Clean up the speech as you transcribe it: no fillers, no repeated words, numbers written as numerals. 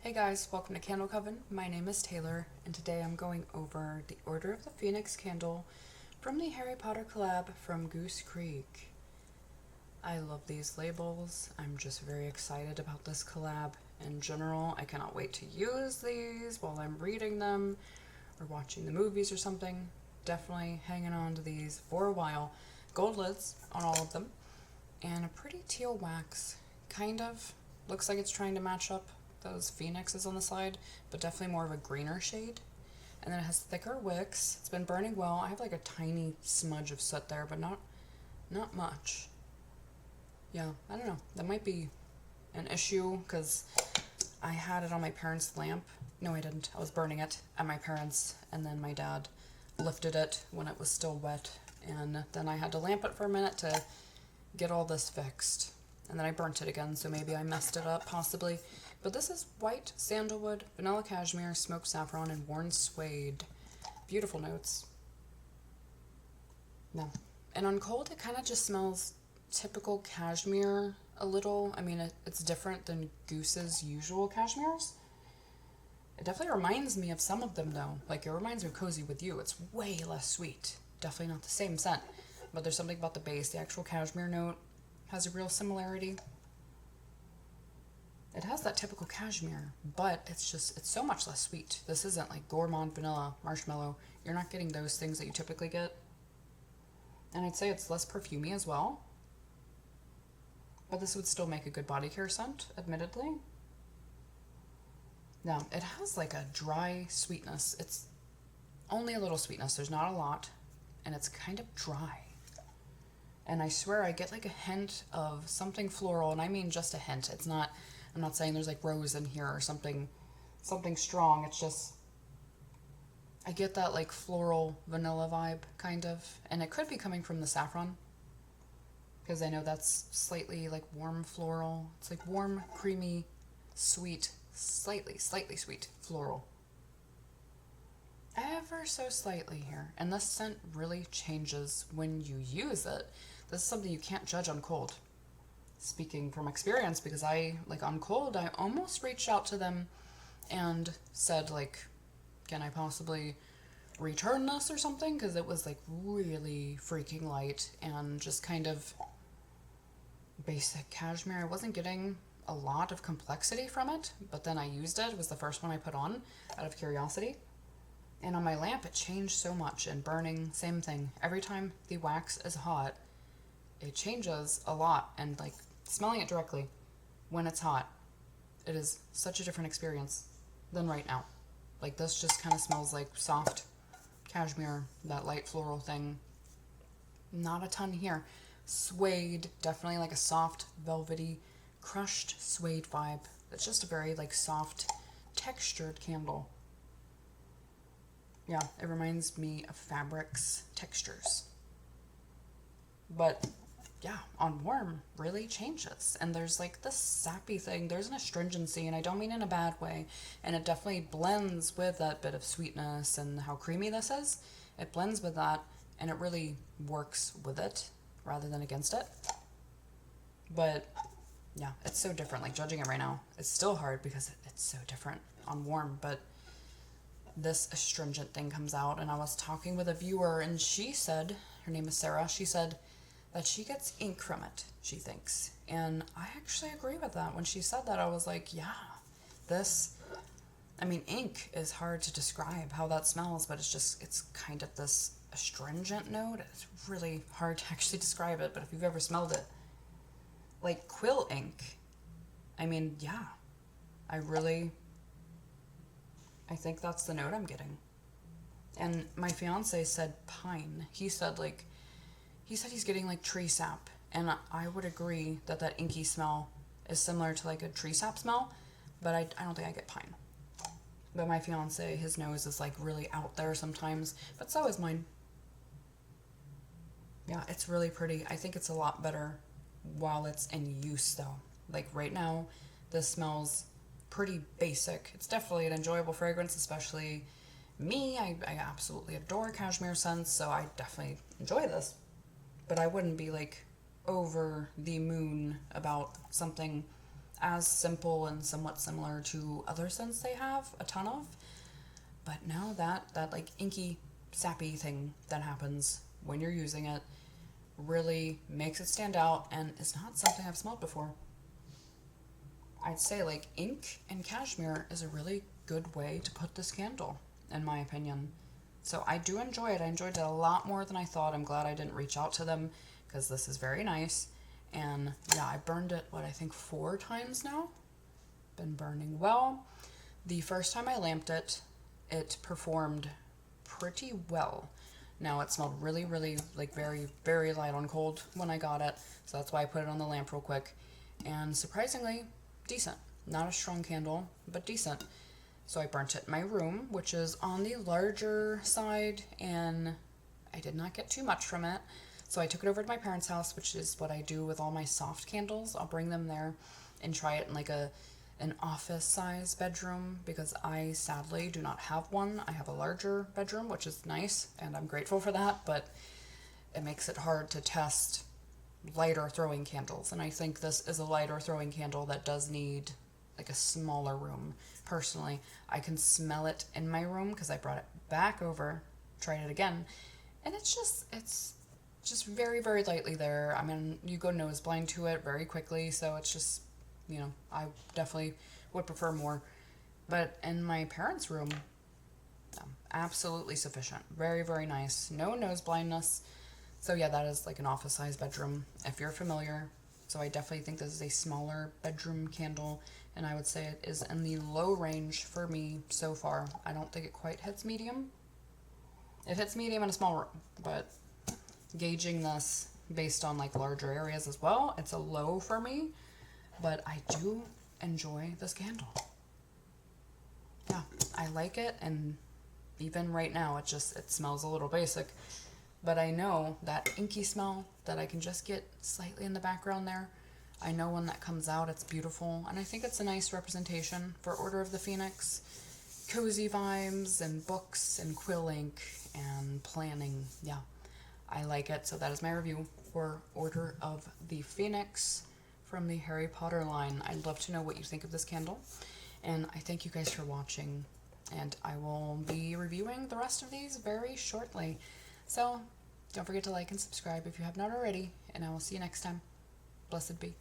Hey guys, welcome to Candle Coven. My name is Taylor, and today I'm going over the Order of the Phoenix candle from the Harry Potter collab from Goose Creek. I love these labels. I'm just very excited about this collab in general. I cannot wait to use these while I'm reading them or watching the movies or something. Definitely hanging on to these for a while. Gold lids on all of them, and a pretty teal wax. Kind of looks like it's trying to match up those phoenixes on the side, but definitely more of a greener shade. And then it has thicker wicks. It's been burning well. I have like a tiny smudge of soot there, but not much. Yeah, I don't know. That might be an issue because I had it on my parents' lamp. No, I didn't. I was burning it at my parents', and then my dad lifted it when it was still wet, and then I had to lamp it for a minute to get all this fixed. And then I burnt it again, so maybe I messed it up, possibly. But this is white sandalwood, vanilla cashmere, smoked saffron, and worn suede. Beautiful notes. No. And on cold, it kind of just smells typical cashmere a little. I mean, it's different than Goose's usual cashmeres. It definitely reminds me of some of them, though. Like, it reminds me of Cozy With You. It's way less sweet. Definitely not the same scent. But there's something about the base, the actual cashmere note, has a real similarity. It has that typical cashmere, but it's so much less sweet. This isn't like gourmand vanilla, marshmallow. You're not getting those things that you typically get. And I'd say it's less perfumey as well. But this would still make a good body care scent, admittedly. Now, it has like a dry sweetness. It's only a little sweetness. There's not a lot. And it's kind of dry. And I swear I get like a hint of something floral, and I mean just a hint. I'm not saying there's like rose in here or something strong. It's just, I get that like floral vanilla vibe, kind of. And it could be coming from the saffron, because I know that's slightly like warm floral. It's like warm, creamy, sweet, slightly sweet floral. Ever so slightly here. And this scent really changes when you use it. This is something you can't judge on cold. Speaking from experience, because on cold, I almost reached out to them and said, like, can I possibly return this or something? Because it was, like, really freaking light and just kind of basic cashmere. I wasn't getting a lot of complexity from it, but then I used it. It was the first one I put on out of curiosity. And on my lamp, it changed so much. And burning, same thing. Every time the wax is hot, it changes a lot. And, like, smelling it directly when it's hot, it is such a different experience than right now. Like, this just kind of smells like soft cashmere, that light floral thing. Not a ton here. Suede, definitely like a soft, velvety, crushed suede vibe. It's just a very, like, soft, textured candle. Yeah, it reminds me of fabrics, textures. But yeah, on warm really changes. And there's like this sappy thing. There's an astringency, and I don't mean in a bad way. And it definitely blends with that bit of sweetness and how creamy this is. It blends with that, and it really works with it rather than against it. But yeah, it's so different. Like, judging it right now, it's still hard because it's so different on warm. But this astringent thing comes out, and I was talking with a viewer, and she said, her name is Sarah, she said that she gets ink from it, she thinks. And I actually agree with that. When she said that, I was like, yeah, ink is hard to describe how that smells, but it's kind of this astringent note. It's really hard to actually describe it, but if you've ever smelled it, like quill ink, yeah, I think that's the note I'm getting. And my fiance said pine. He said he's getting like tree sap. And I would agree that inky smell is similar to like a tree sap smell, but I don't think I get pine. But my fiance, his nose is like really out there sometimes, but so is mine. Yeah, it's really pretty. I think it's a lot better while it's in use though. Like right now, this smells pretty basic. It's definitely an enjoyable fragrance, especially me. I absolutely adore cashmere scents, so I definitely enjoy this. But I wouldn't be like over the moon about something as simple and somewhat similar to other scents they have a ton of. But now that like inky, sappy thing that happens when you're using it really makes it stand out, and it's not something I've smelled before. I'd say like ink and cashmere is a really good way to put this candle, in my opinion. So I do enjoy it. I enjoyed it a lot more than I thought. I'm glad I didn't reach out to them because this is very nice. And yeah, I burned it, I think 4 times now. Been burning well. The first time I lamped it, it performed pretty well. Now it smelled really, really like very, very light on cold when I got it. So that's why I put it on the lamp real quick. And surprisingly, decent. Not a strong candle, but decent. So I burnt it in my room, which is on the larger side, and I did not get too much from it. So I took it over to my parents' house, which is what I do with all my soft candles. I'll bring them there and try it in like an office size bedroom, because I sadly do not have one. I have a larger bedroom, which is nice, and I'm grateful for that, but it makes it hard to test lighter throwing candles. And I think this is a lighter throwing candle that does need like a smaller room. Personally, I can smell it in my room because I brought it back over, tried it again, and it's just very, very lightly there. I mean, you go nose blind to it very quickly, so it's just, I definitely would prefer more. But in my parents' room, absolutely sufficient. Very, very nice. No nose blindness. So yeah, that is like an office size bedroom, if you're familiar. So I definitely think this is a smaller bedroom candle, and I would say it is in the low range for me so far. I don't think it quite hits medium. It hits medium in a small room, but gauging this based on like larger areas as well, it's a low for me, but I do enjoy this candle. Yeah, I like it, and even right now it smells a little basic, but I know that inky smell that I can just get slightly in the background there. I know when that comes out, it's beautiful, and I think it's a nice representation for Order of the Phoenix. Cozy vibes and books and quill ink and planning. Yeah, I like it. So that is my review for Order of the Phoenix from the Harry Potter line. I'd love to know what you think of this candle, and I thank you guys for watching, and I will be reviewing the rest of these very shortly. So don't forget to like and subscribe if you have not already, and I will see you next time. Blessed be.